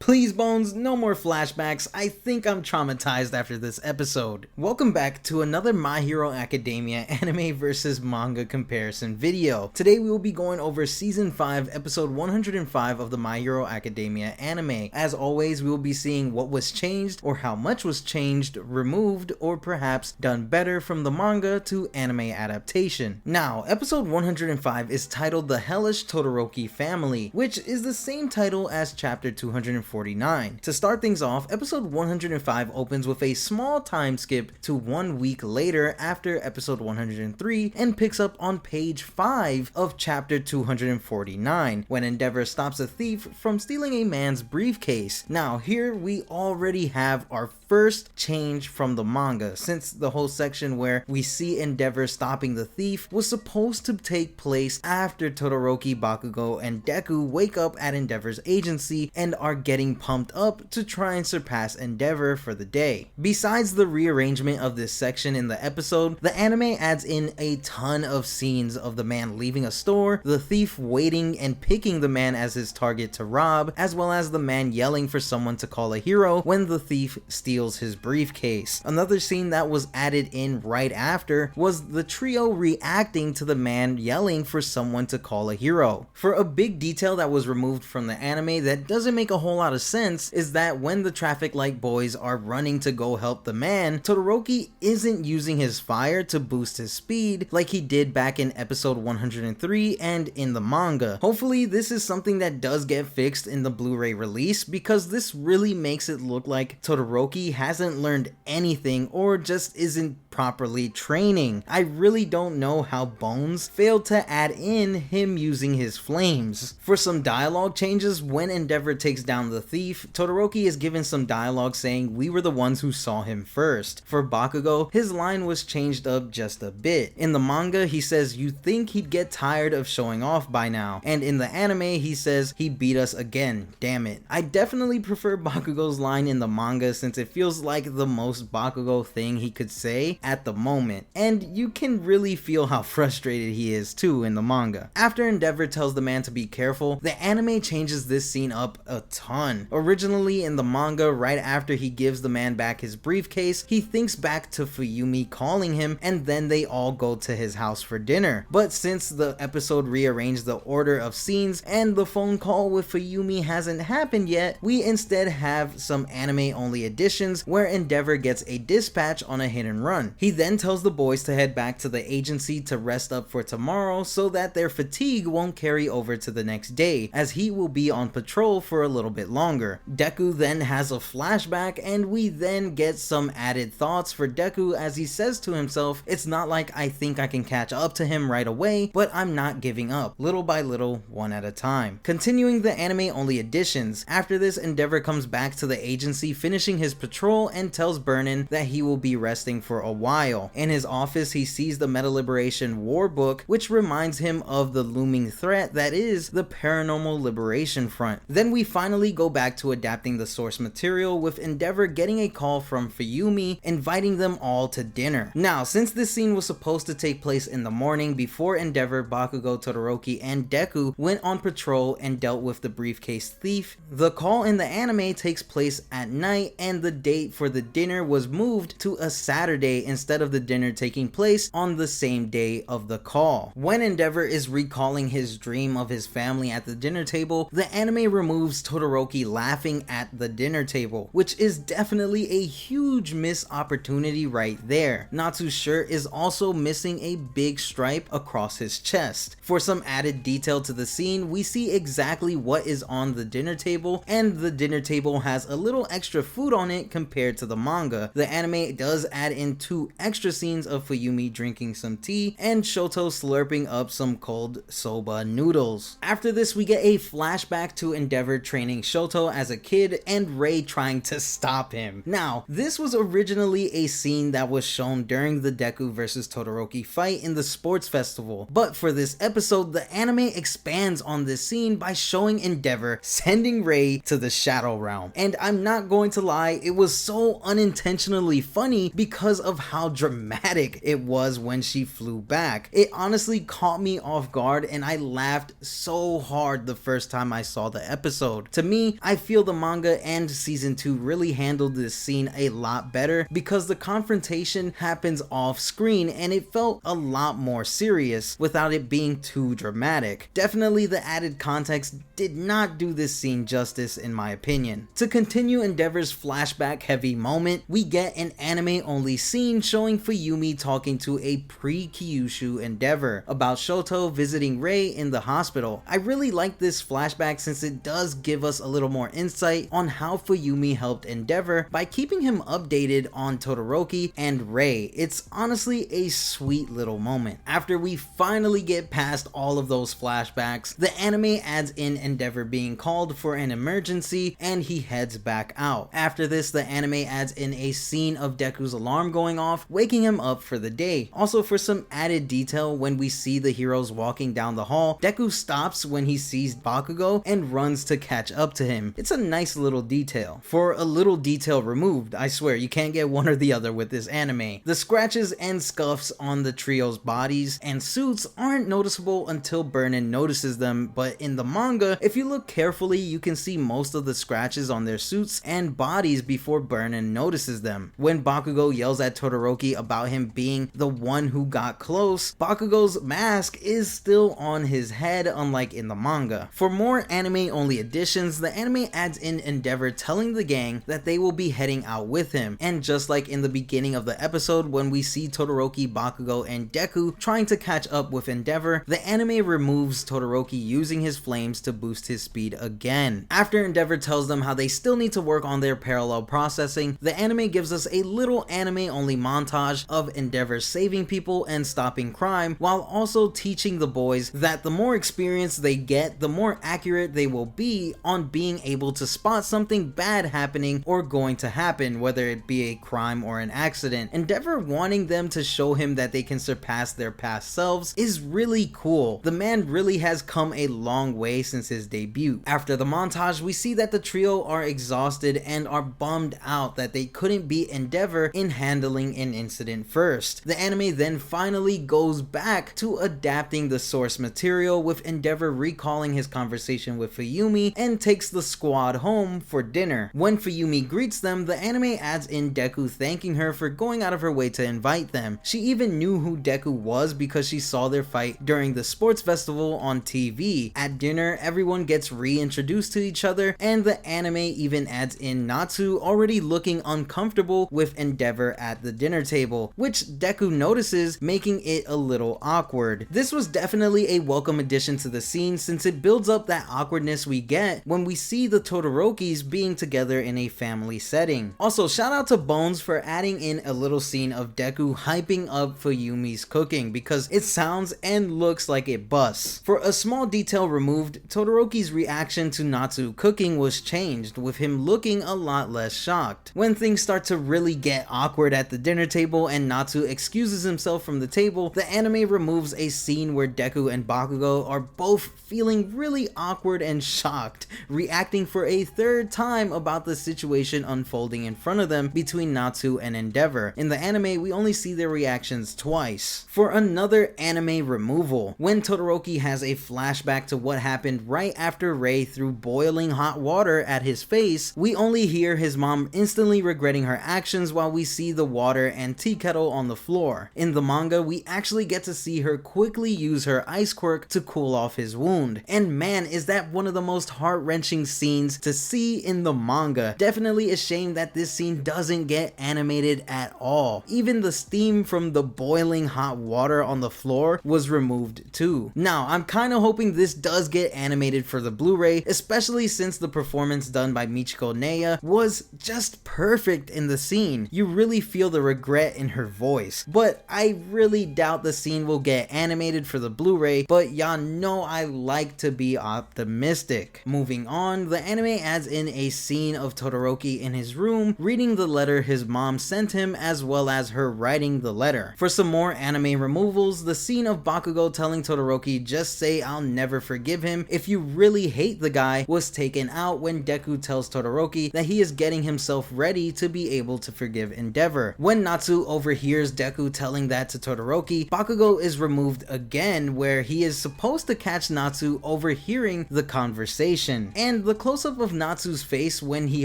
Please, Bones, no more flashbacks. I think I'm traumatized after this episode. Welcome back to another My Hero Academia anime versus manga comparison video. Today we will be going over Season 5, Episode 105 of the My Hero Academia anime. As always, we will be seeing what was changed, or how much was changed, removed, or perhaps done better from the manga to anime adaptation. Now, Episode 105 is titled The Hellish Todoroki Family, which is the same title as Chapter 249. To start things off, Episode 105 opens with a small time skip to 1 week later after Episode 103 and picks up on page 5 of Chapter 249 when Endeavor stops a thief from stealing a man's briefcase. Now here we already have our first change from the manga, since the whole section where we see Endeavor stopping the thief was supposed to take place after Todoroki, Bakugo, and Deku wake up at Endeavor's agency and are getting pumped up to try and surpass Endeavor for the day. Besides the rearrangement of this section in the episode, the anime adds in a ton of scenes of the man leaving a store, the thief waiting and picking the man as his target to rob, as well as the man yelling for someone to call a hero when the thief steals his briefcase. Another scene that was added in right after was the trio reacting to the man yelling for someone to call a hero. For a big detail that was removed from the anime that doesn't make a whole lot of sense is that when the traffic light boys are running to go help the man, Todoroki isn't using his fire to boost his speed like he did back in episode 103 and in the manga. Hopefully this is something that does get fixed in the Blu-ray release, because this really makes it look like Todoroki hasn't learned anything or just isn't properly training. I really don't know how Bones failed to add in him using his flames. For some dialogue changes, when Endeavor takes down the thief, Todoroki is given some dialogue saying we were the ones who saw him first. For Bakugo, his line was changed up just a bit. In the manga, he says you think he'd get tired of showing off by now, and in the anime he says he beat us again, damn it. I definitely prefer Bakugo's line in the manga since it feels like the most Bakugo thing he could say at the moment, and you can really feel how frustrated he is too in the manga. After Endeavor tells the man to be careful, the anime changes this scene up a ton. Originally in the manga, right after he gives the man back his briefcase, he thinks back to Fuyumi calling him, and then they all go to his house for dinner. But since the episode rearranged the order of scenes and the phone call with Fuyumi hasn't happened yet, we instead have some anime only editions where Endeavor gets a dispatch on a hit and run. He then tells the boys to head back to the agency to rest up for tomorrow so that their fatigue won't carry over to the next day, as he will be on patrol for a little bit longer. Deku then has a flashback, and we then get some added thoughts for Deku as he says to himself, it's not like I think I can catch up to him right away, but I'm not giving up, little by little, one at a time. Continuing the anime only editions, after this Endeavor comes back to the agency finishing his patrol and tells Burnin that he will be resting for a while. In his office he sees the Meta Liberation War book, which reminds him of the looming threat that is the Paranormal Liberation Front. Then we finally go back to adapting the source material, with Endeavor getting a call from Fuyumi inviting them all to dinner. Now, since this scene was supposed to take place in the morning before Endeavor, Bakugo, Todoroki, and Deku went on patrol and dealt with the briefcase thief, the call in the anime takes place at night, and the date for the dinner was moved to a Saturday instead of the dinner taking place on the same day of the call. When Endeavor is recalling his dream of his family at the dinner table, the anime removes Todoroki laughing at the dinner table, which is definitely a huge missed opportunity right there. Natsu's shirt is also missing a big stripe across his chest. For some added detail to the scene, we see exactly what is on the dinner table, and the dinner table has a little extra food on it compared to the manga. The anime does add in 2 extra scenes of Fuyumi drinking some tea and Shoto slurping up some cold soba noodles. After this we get a flashback to Endeavor training Shoto as a kid and Rei trying to stop him. Now, this was originally a scene that was shown during the Deku vs Todoroki fight in the sports festival, but for this episode the anime expands on this scene by showing Endeavor sending Rei to the Shadow Realm. And I'm not going to lie, it was so unintentionally funny because of how dramatic it was when she flew back. It honestly caught me off guard and I laughed so hard the first time I saw the episode. To me, I feel the manga and season 2 really handled this scene a lot better because the confrontation happens off screen and it felt a lot more serious without it being too dramatic. Definitely the added context did not do this scene justice in my opinion. To continue Endeavor's flashback heavy moment, we get an anime only scene showing Fuyumi talking to a pre-Kyushu Endeavor about Shoto visiting Rei in the hospital. I really like this flashback since it does give us a little more insight on how Fuyumi helped Endeavor by keeping him updated on Todoroki and Rei. It's honestly a sweet little moment. After we finally get past all of those flashbacks, the anime adds in Endeavor being called for an emergency and he heads back out. After this, the anime adds in a scene of Deku's alarm going off, waking him up for the day. Also, for some added detail, when we see the heroes walking down the hall, Deku stops when he sees Bakugo and runs to catch up to him. It's a nice little detail. For a little detail removed, I swear you can't get one or the other with this anime. The scratches and scuffs on the trio's bodies and suits aren't noticeable until Burnin notices them, but in the manga, if you look carefully, you can see most of the scratches on their suits and bodies before Burnin notices them. When Bakugo yells at Todoroki about him being the one who got close, Bakugo's mask is still on his head, unlike in the manga. For more anime only additions, the anime adds in Endeavor telling the gang that they will be heading out with him, and just like in the beginning of the episode when we see Todoroki, Bakugo, and Deku trying to catch up with Endeavor, the anime removes Todoroki using his flames to boost his speed again. After Endeavor tells them how they still need to work on their parallel processing, the anime gives us a little anime only montage of Endeavor saving people and stopping crime, while also teaching the boys that the more experience they get, the more accurate they will be on being able to spot something bad happening or going to happen, whether it be a crime or an accident. Endeavor wanting them to show him that they can surpass their past selves is really cool. The man really has come a long way since his debut. After the montage, we see that the trio are exhausted and are bummed out that they couldn't beat Endeavor in handling an incident first. The anime then finally goes back to adapting the source material, with Endeavor recalling his conversation with Fuyumi and takes the squad home for dinner. When Fuyumi greets them, the anime adds in Deku thanking her for going out of her way to invite them. She even knew who Deku was because she saw their fight during the sports festival on TV. At dinner, everyone gets reintroduced to each other, and the anime even adds in Natsu already looking uncomfortable with Endeavor at the dinner table, which Deku notices, making it a little awkward. This was definitely a welcome addition to the scene since it builds up that awkwardness we get when we see the Todorokis being together in a family setting. Also, shout out to Bones for adding in a little scene of Deku hyping up Fuyumi's cooking because it sounds and looks like it busts. For a small detail removed, Todoroki's reaction to Natsu cooking was changed, with him looking a lot less shocked. When things start to really get awkward at the dinner table and Natsu excuses himself from the table, the anime removes a scene where Deku and Bakugo are both feeling really awkward and shocked, reacting for a third time about the situation unfolding in front of them between Natsu and Endeavor. In the anime, we only see their reactions twice. For another anime removal, when Todoroki has a flashback to what happened right after Rei threw boiling hot water at his face, we only hear his mom instantly regretting her actions while we see the water and tea kettle on the floor. In the manga, we actually get to see her quickly use her ice quirk to cool off his wound. And man, is that one of the most heart-wrenching scenes to see in the manga. Definitely a shame that this scene doesn't get animated at all. Even the steam from the boiling hot water on the floor was removed too. Now, I'm kinda hoping this does get animated for the Blu-ray, especially since the performance done by Michiko Neya was just perfect in the scene. You really feel the regret in her voice. But I really doubt the scene will get animated for the Blu-ray, but y'all know I like to be optimistic. Moving on, the anime adds in a scene of Todoroki in his room reading the letter his mom sent him, as well as her writing the letter. For some more anime removals, the scene of Bakugo telling Todoroki just say I'll never forgive him if you really hate the guy was taken out when Deku tells Todoroki that he is getting himself ready to be able to forgive Endeavor. When When Natsu overhears Deku telling that to Todoroki, Bakugo is removed again, where he is supposed to catch Natsu overhearing the conversation. And the close-up of Natsu's face when he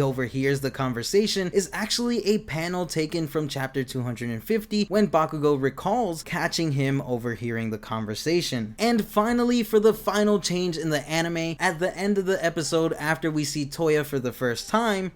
overhears the conversation is actually a panel taken from chapter 250 when Bakugo recalls catching him overhearing the conversation. And finally, for the final change in the anime, at the end of the episode after we see Toya for the first time,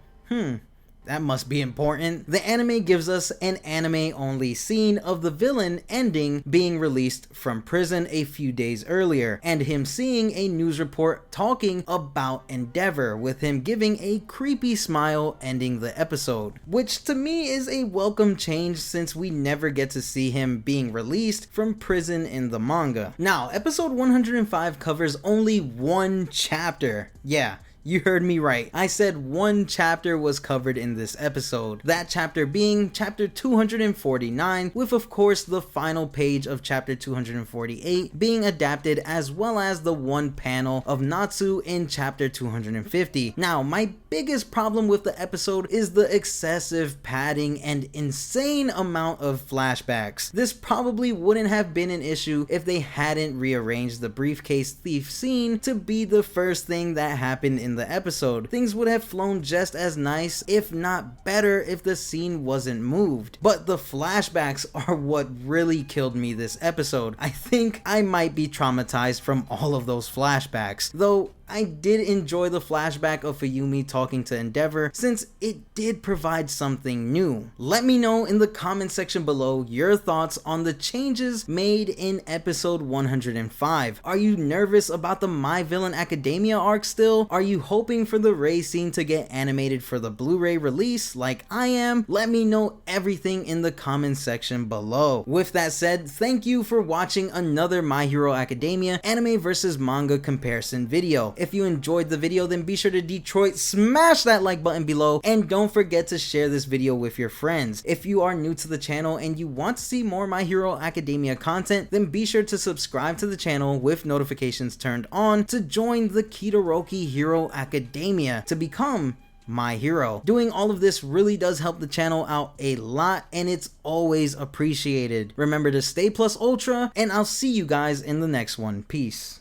that must be important. The anime gives us an anime-only scene of the villain ending being released from prison a few days earlier, and him seeing a news report talking about Endeavor, with him giving a creepy smile ending the episode, which to me is a welcome change since we never get to see him being released from prison in the manga. Now, episode 105 covers only one chapter. Yeah, you heard me right. I said one chapter was covered in this episode. That chapter being chapter 249, with of course the final page of chapter 248 being adapted, as well as the one panel of Natsu in chapter 250. Now, my biggest problem with the episode is the excessive padding and insane amount of flashbacks. This probably wouldn't have been an issue if they hadn't rearranged the briefcase thief scene to be the first thing that happened in the episode. Things would have flown just as nice, if not better, if the scene wasn't moved. But the flashbacks are what really killed me this episode. I think I might be traumatized from all of those flashbacks, though I did enjoy the flashback of Fuyumi talking to Endeavor, since it did provide something new. Let me know in the comment section below your thoughts on the changes made in episode 105. Are you nervous about the My Villain Academia arc still? Are you hoping for the Rei scene to get animated for the Blu-ray release like I am? Let me know everything in the comment section below. With that said, thank you for watching another My Hero Academia anime versus manga comparison video. If you enjoyed the video, then be sure to Detroit smash that like button below, and don't forget to share this video with your friends. If you are new to the channel and you want to see more My Hero Academia content, then be sure to subscribe to the channel with notifications turned on to join the Todoroki Hero Academia to become my hero. Doing all of this really does help the channel out a lot, and it's always appreciated. Remember to stay plus ultra, and I'll see you guys in the next one. Peace.